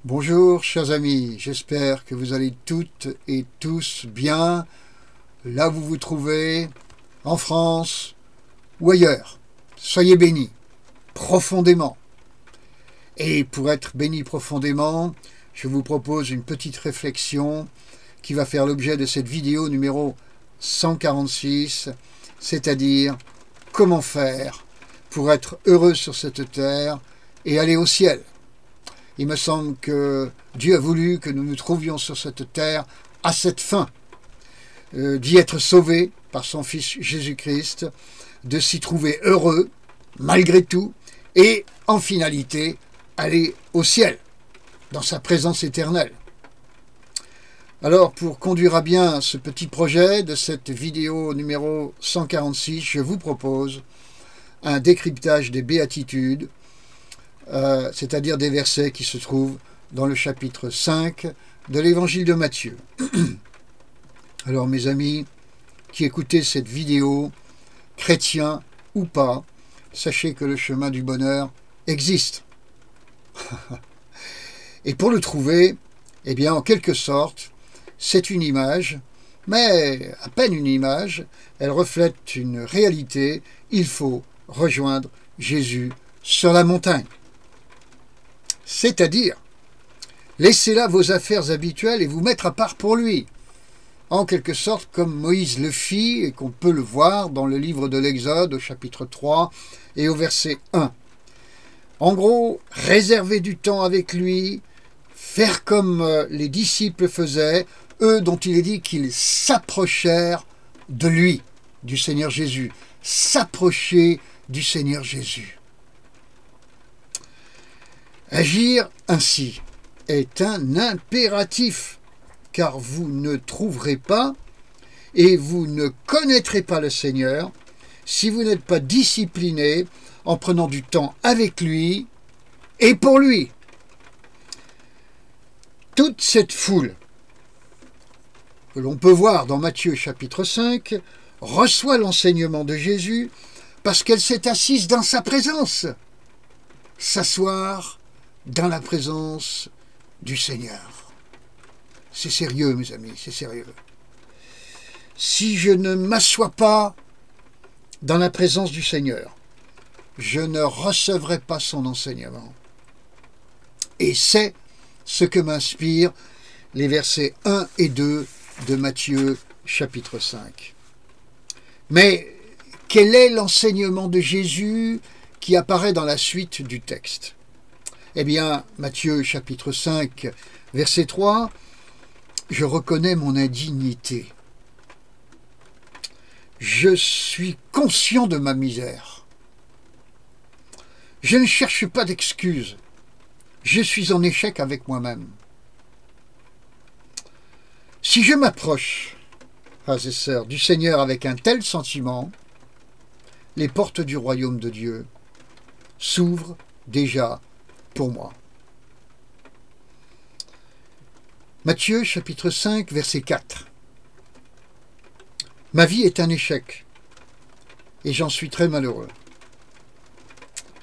Bonjour chers amis, j'espère que vous allez toutes et tous bien, là où vous vous trouvez, en France ou ailleurs. Soyez bénis, profondément. Et pour être bénis profondément, je vous propose une petite réflexion qui va faire l'objet de cette vidéo numéro 146, c'est-à-dire comment faire pour être heureux sur cette terre et aller au ciel. Il me semble que Dieu a voulu que nous nous trouvions sur cette terre à cette fin, d'y être sauvés par son Fils Jésus-Christ, de s'y trouver heureux, malgré tout, et en finalité, aller au ciel, dans sa présence éternelle. Alors, pour conduire à bien ce petit projet de cette vidéo numéro 146, je vous propose un décryptage des béatitudes, c'est-à-dire des versets qui se trouvent dans le chapitre 5 de l'évangile de Matthieu. Alors mes amis qui écoutez cette vidéo, chrétiens ou pas, sachez que le chemin du bonheur existe. Et pour le trouver, eh bien en quelque sorte, c'est une image, mais à peine une image, elle reflète une réalité, il faut rejoindre Jésus sur la montagne. C'est-à-dire, laissez là vos affaires habituelles et vous mettre à part pour lui. En quelque sorte, comme Moïse le fit et qu'on peut le voir dans le livre de l'Exode au chapitre 3 et au verset 1. En gros, réserver du temps avec lui, faire comme les disciples faisaient, eux dont il est dit qu'ils s'approchèrent de lui, du Seigneur Jésus. S'approcher du Seigneur Jésus. Agir ainsi est un impératif, car vous ne trouverez pas et vous ne connaîtrez pas le Seigneur si vous n'êtes pas discipliné en prenant du temps avec lui et pour lui. Toute cette foule que l'on peut voir dans Matthieu chapitre 5 reçoit l'enseignement de Jésus parce qu'elle s'est assise dans sa présence. S'asseoir dans la présence du Seigneur. C'est sérieux, mes amis, c'est sérieux. Si je ne m'assois pas dans la présence du Seigneur, je ne recevrai pas son enseignement. Et c'est ce que m'inspirent les versets 1 et 2 de Matthieu chapitre 5. Mais quel est l'enseignement de Jésus qui apparaît dans la suite du texte ? Eh bien, Matthieu chapitre 5, verset 3, « Je reconnais mon indignité. Je suis conscient de ma misère. Je ne cherche pas d'excuses. Je suis en échec avec moi-même. Si je m'approche, frères et sœurs, du Seigneur avec un tel sentiment, les portes du royaume de Dieu s'ouvrent déjà pour moi. » Matthieu chapitre 5 verset 4. « Ma vie est un échec et j'en suis très malheureux,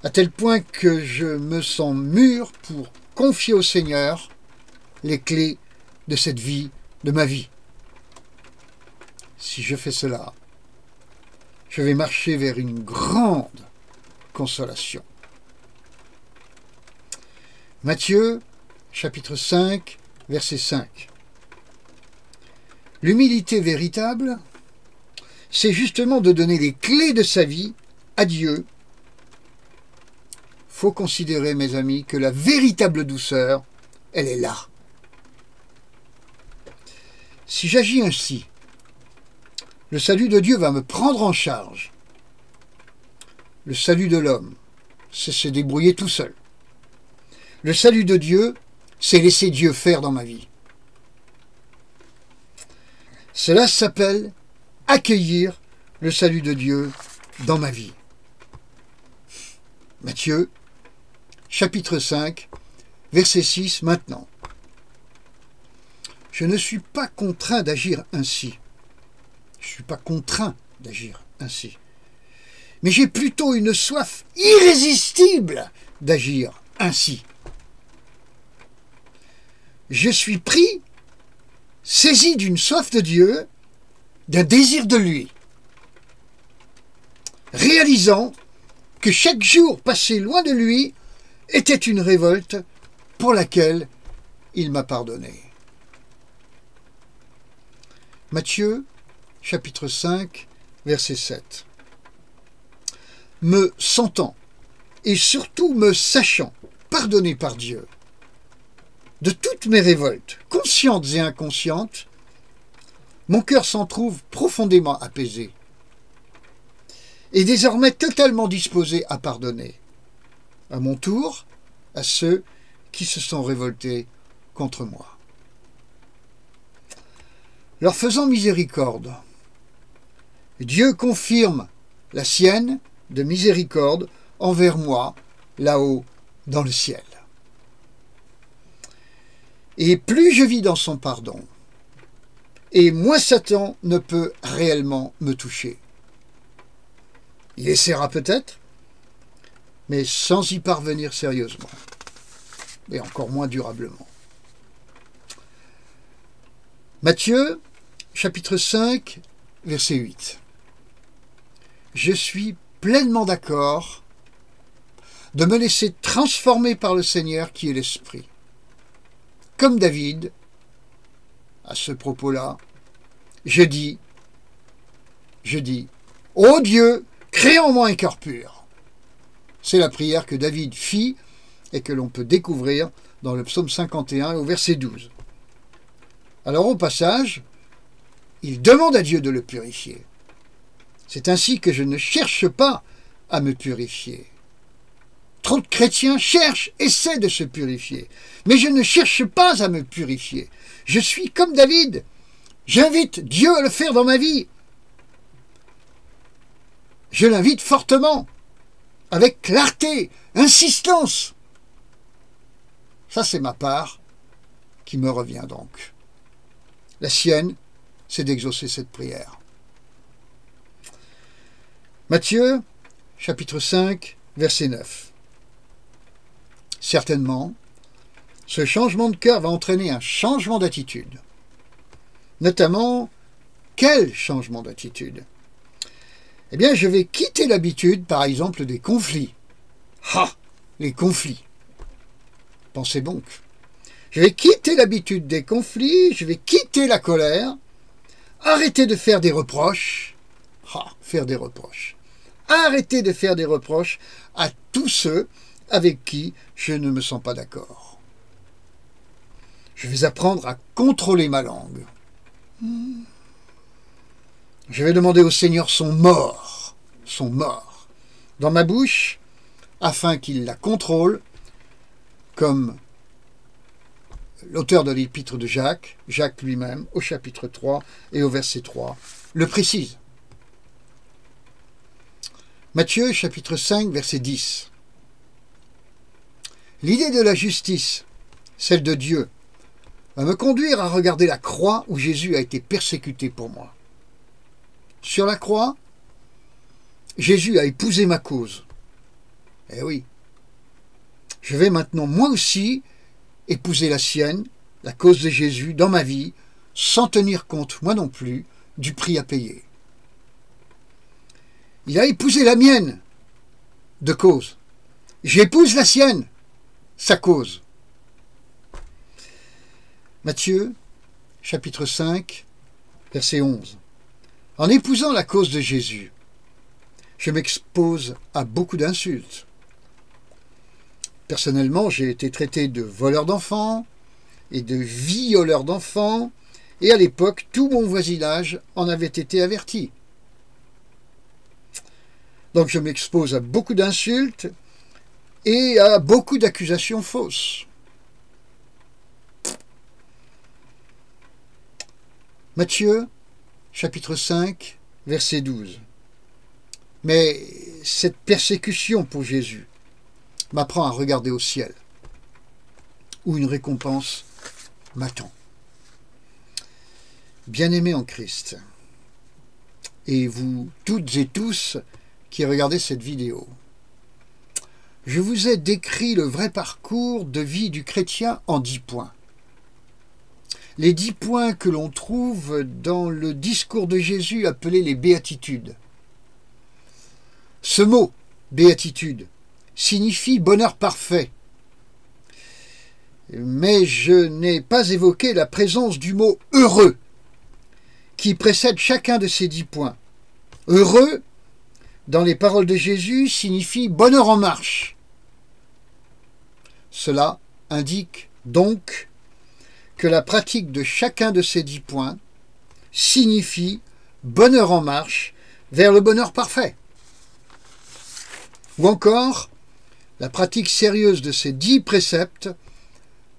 à tel point que je me sens mûr pour confier au Seigneur les clés de cette vie, de ma vie. Si je fais cela, je vais marcher vers une grande consolation. » Matthieu, chapitre 5, verset 5. L'humilité véritable, c'est justement de donner les clés de sa vie à Dieu. Il faut considérer, mes amis, que la véritable douceur, elle est là. Si j'agis ainsi, le salut de Dieu va me prendre en charge. Le salut de l'homme, c'est se débrouiller tout seul. Le salut de Dieu, c'est laisser Dieu faire dans ma vie. Cela s'appelle accueillir le salut de Dieu dans ma vie. Matthieu, chapitre 5, verset 6, maintenant. « Je ne suis pas contraint d'agir ainsi. Je ne suis pas contraint d'agir ainsi. Mais j'ai plutôt une soif irrésistible d'agir ainsi. » je suis pris, saisi d'une soif de Dieu, d'un désir de lui, réalisant que chaque jour passé loin de lui était une révolte pour laquelle il m'a pardonné. Matthieu, chapitre 5, verset 7. Me sentant, et surtout me sachant pardonné par Dieu, de toutes mes révoltes, conscientes et inconscientes, mon cœur s'en trouve profondément apaisé et désormais totalement disposé à pardonner, à mon tour, à ceux qui se sont révoltés contre moi. Leur faisant miséricorde, Dieu confirme la sienne de miséricorde envers moi, là-haut, dans le ciel. Et plus je vis dans son pardon, et moins Satan ne peut réellement me toucher. Il essaiera peut-être, mais sans y parvenir sérieusement, et encore moins durablement. Matthieu, chapitre 5, verset 8. Je suis pleinement d'accord de me laisser transformer par le Seigneur qui est l'Esprit. Comme David, à ce propos-là, je dis, ô Dieu, crée en moi un cœur pur. C'est la prière que David fit et que l'on peut découvrir dans le psaume 51 au verset 12. Alors au passage, il demande à Dieu de le purifier. C'est ainsi que je ne cherche pas à me purifier. Trop de chrétiens cherchent, essaient de se purifier. Mais je ne cherche pas à me purifier. Je suis comme David. J'invite Dieu à le faire dans ma vie. Je l'invite fortement, avec clarté, insistance. Ça, c'est ma part qui me revient donc. La sienne, c'est d'exaucer cette prière. Matthieu, chapitre 5, verset 9. Certainement, ce changement de cœur va entraîner un changement d'attitude. Notamment, quel changement d'attitude? Eh bien, je vais quitter l'habitude, par exemple, des conflits. Ah, les conflits. Pensez donc. Je vais quitter l'habitude des conflits, je vais quitter la colère, arrêter de faire des reproches. Ah, faire des reproches. Arrêter de faire des reproches à tous ceux avec qui je ne me sens pas d'accord. Je vais apprendre à contrôler ma langue. Je vais demander au Seigneur son mort dans ma bouche, afin qu'il la contrôle, comme l'auteur de l'épître de Jacques lui-même, au chapitre 3 et au verset 3, le précise. Matthieu, chapitre 5, verset 10. L'idée de la justice, celle de Dieu, va me conduire à regarder la croix où Jésus a été persécuté pour moi. Sur la croix, Jésus a épousé ma cause. Eh oui. Je vais maintenant, moi aussi, épouser la sienne, la cause de Jésus, dans ma vie, sans tenir compte, moi non plus, du prix à payer. Il a épousé la mienne, de cause. J'épouse la sienne, sa cause. Matthieu, chapitre 5, verset 11. En épousant la cause de Jésus, je m'expose à beaucoup d'insultes. Personnellement, j'ai été traité de voleur d'enfants et de violeur d'enfants, et à l'époque, tout mon voisinage en avait été averti. Donc je m'expose à beaucoup d'insultes et à beaucoup d'accusations fausses. Matthieu, chapitre 5, verset 12. Mais cette persécution pour Jésus m'apprend à regarder au ciel, où une récompense m'attend. Bien-aimés en Christ, et vous toutes et tous qui regardez cette vidéo, je vous ai décrit le vrai parcours de vie du chrétien en 10 points. les 10 points que l'on trouve dans le discours de Jésus appelé les béatitudes. Ce mot, béatitude, signifie bonheur parfait. Mais je n'ai pas évoqué la présence du mot heureux, qui précède chacun de ces 10 points. Heureux, dans les paroles de Jésus, signifie bonheur en marche. Cela indique donc que la pratique de chacun de ces 10 points signifie bonheur en marche vers le bonheur parfait. Ou encore, la pratique sérieuse de ces 10 préceptes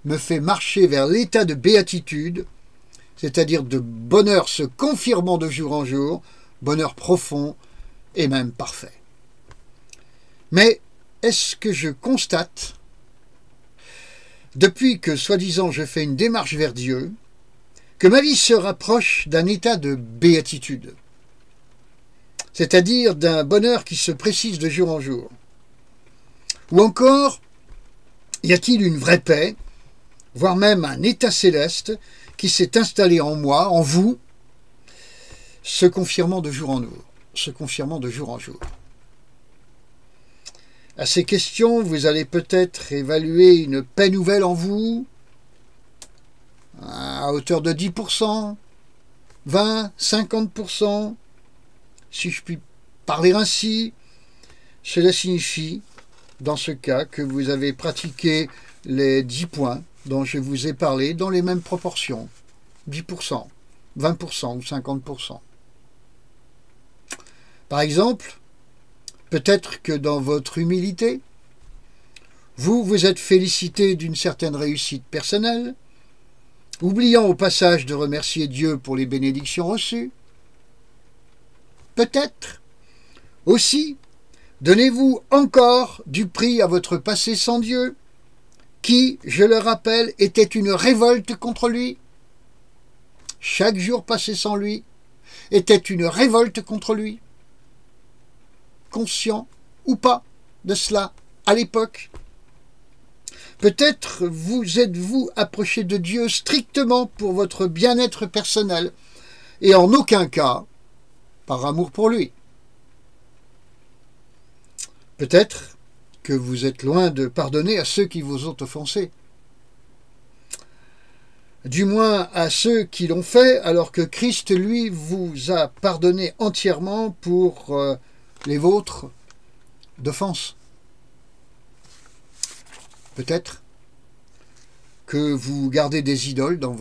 me fait marcher vers l'état de béatitude, c'est-à-dire de bonheur se confirmant de jour en jour, bonheur profond et même parfait. Mais est-ce que je constate, depuis que, soi-disant, je fais une démarche vers Dieu, que ma vie se rapproche d'un état de béatitude, c'est-à-dire d'un bonheur qui se précise de jour en jour? Ou encore, y a-t-il une vraie paix, voire même un état céleste qui s'est installé en moi, en vous, se confirmant de jour en jour? À ces questions, vous allez peut-être évaluer une paix nouvelle en vous, à hauteur de 10%, 20, 50%, si je puis parler ainsi. Cela signifie, dans ce cas, que vous avez pratiqué les 10 points dont je vous ai parlé dans les mêmes proportions, 10%, 20% ou 50%. Par exemple, peut-être que dans votre humilité, vous vous êtes félicité d'une certaine réussite personnelle, oubliant au passage de remercier Dieu pour les bénédictions reçues. Peut-être aussi donnez-vous encore du prix à votre passé sans Dieu, qui, je le rappelle, était une révolte contre lui. Chaque jour passé sans lui était une révolte contre lui. Conscient ou pas de cela à l'époque. Peut-être vous êtes-vous approché de Dieu strictement pour votre bien-être personnel et en aucun cas par amour pour lui. Peut-être que vous êtes loin de pardonner à ceux qui vous ont offensé. Du moins à ceux qui l'ont fait, alors que Christ, lui, vous a pardonné entièrement pour les vôtres d'offense. Peut-être que vous gardez des idoles dans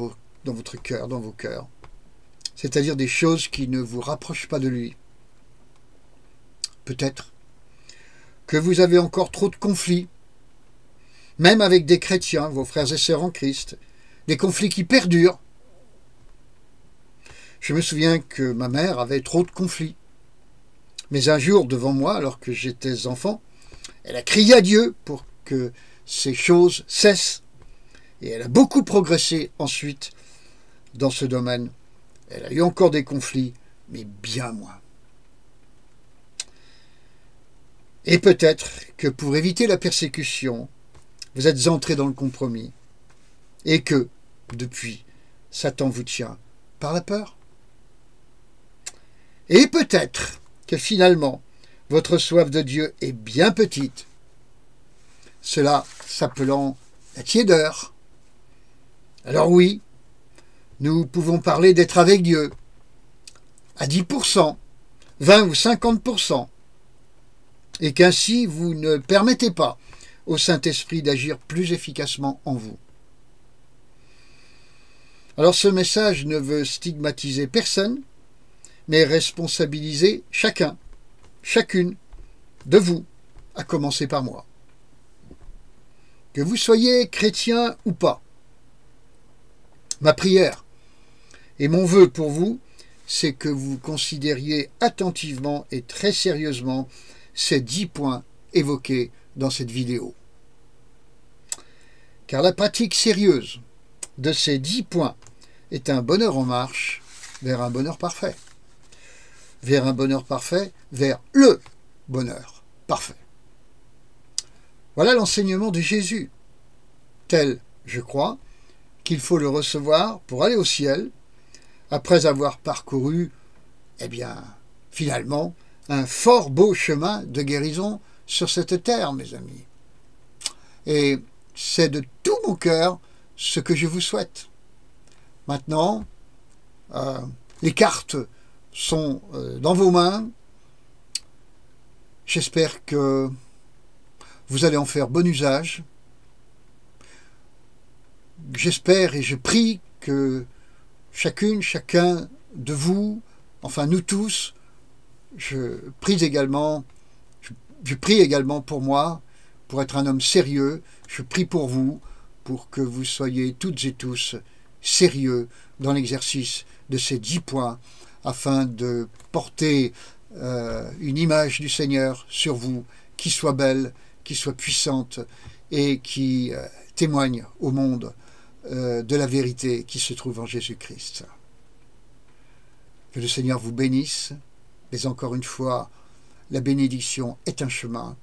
votre cœur, dans vos cœurs, c'est-à-dire des choses qui ne vous rapprochent pas de lui. Peut-être que vous avez encore trop de conflits, même avec des chrétiens, vos frères et sœurs en Christ, des conflits qui perdurent. Je me souviens que ma mère avait trop de conflits. Mais un jour, devant moi, alors que j'étais enfant, elle a crié à Dieu pour que ces choses cessent. Et elle a beaucoup progressé ensuite dans ce domaine. Elle a eu encore des conflits, mais bien moins. Et peut-être que pour éviter la persécution, vous êtes entré dans le compromis. Et que, depuis, Satan vous tient par la peur. Et peut-être que finalement, votre soif de Dieu est bien petite, cela s'appelant la tiédeur. Alors oui, nous pouvons parler d'être avec Dieu à 10%, 20 ou 50%, et qu'ainsi vous ne permettez pas au Saint-Esprit d'agir plus efficacement en vous. Alors ce message ne veut stigmatiser personne, mais responsabiliser chacun, chacune de vous, à commencer par moi. Que vous soyez chrétien ou pas, ma prière et mon vœu pour vous, c'est que vous considériez attentivement et très sérieusement ces 10 points évoqués dans cette vidéo. Car la pratique sérieuse de ces 10 points est un bonheur en marche vers un bonheur parfait. Vers un bonheur parfait, vers le bonheur parfait. Voilà l'enseignement de Jésus, tel, je crois, qu'il faut le recevoir pour aller au ciel, après avoir parcouru, eh bien, finalement, un fort beau chemin de guérison sur cette terre, mes amis. Et c'est de tout mon cœur ce que je vous souhaite. Maintenant, les cartes sont dans vos mains. J'espère que vous allez en faire bon usage. J'espère et je prie que chacune, chacun de vous, enfin nous tous, je prie également pour moi, pour être un homme sérieux. Je prie pour vous, pour que vous soyez toutes et tous sérieux dans l'exercice de ces 10 points, afin de porter une image du Seigneur sur vous, qui soit belle, qui soit puissante et qui témoigne au monde de la vérité qui se trouve en Jésus-Christ. Que le Seigneur vous bénisse, mais encore une fois, la bénédiction est un chemin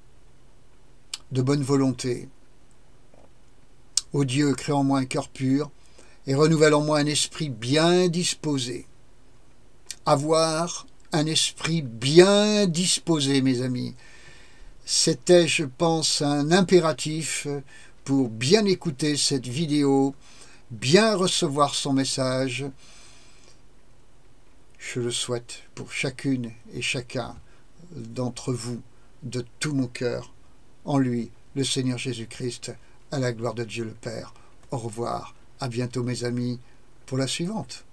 de bonne volonté. Ô Dieu, crée en moi un cœur pur et renouvelle en moi un esprit bien disposé. Avoir un esprit bien disposé, mes amis, c'était, je pense, un impératif pour bien écouter cette vidéo, bien recevoir son message. Je le souhaite pour chacune et chacun d'entre vous, de tout mon cœur, en lui, le Seigneur Jésus-Christ, à la gloire de Dieu le Père. Au revoir, à bientôt mes amis, pour la suivante.